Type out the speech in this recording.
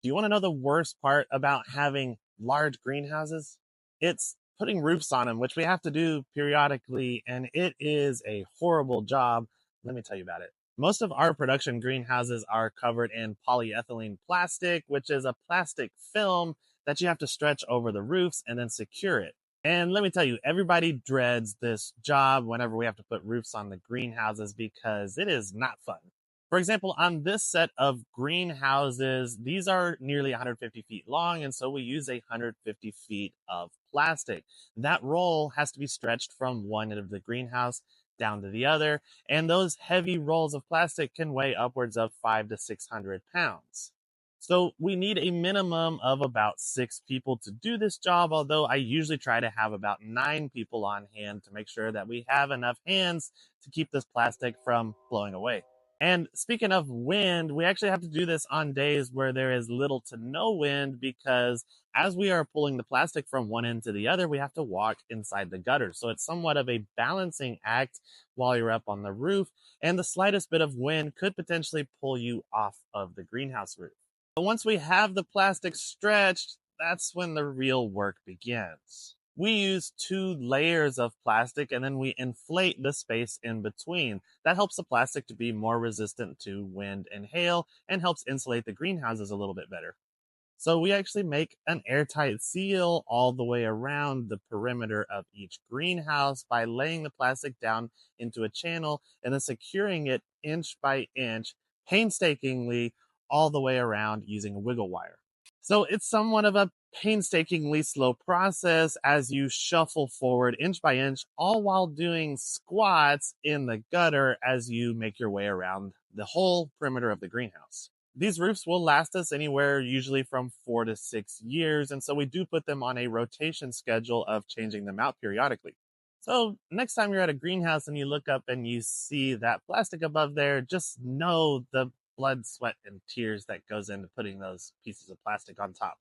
Do you want to know the worst part about having large greenhouses? It's putting roofs on them, which we have to do periodically, and it is a horrible job. Let me tell you about it. Most of our production greenhouses are covered in polyethylene plastic, which is a plastic film that you have to stretch over the roofs and then secure it. And let me tell you, everybody dreads this job whenever we have to put roofs on the greenhouses because it is not fun. For example, on this set of greenhouses, these are nearly 150 feet long, and so we use 150 feet of plastic. That roll has to be stretched from one end of the greenhouse down to the other, and those heavy rolls of plastic can weigh upwards of 5 to 600 pounds. So we need a minimum of about 6 people to do this job, although I usually try to have about 9 people on hand to make sure that we have enough hands to keep this plastic from blowing away. And speaking of wind, we actually have to do this on days where there is little to no wind because as we are pulling the plastic from one end to the other, we have to walk inside the gutter. So it's somewhat of a balancing act while you're up on the roof, and the slightest bit of wind could potentially pull you off of the greenhouse roof. But once we have the plastic stretched, that's when the real work begins. We use 2 layers of plastic and then we inflate the space in between. That helps the plastic to be more resistant to wind and hail and helps insulate the greenhouses a little bit better. So we actually make an airtight seal all the way around the perimeter of each greenhouse by laying the plastic down into a channel and then securing it inch by inch, painstakingly all the way around using a wiggle wire. So it's somewhat of a painstakingly slow process as you shuffle forward inch by inch, all while doing squats in the gutter as you make your way around the whole perimeter of the greenhouse. These roofs will last us anywhere usually from 4 to 6 years, and so we do put them on a rotation schedule of changing them out periodically. So next time you're at a greenhouse and you look up and you see that plastic above there, just know the blood, sweat, and tears that goes into putting those pieces of plastic on top.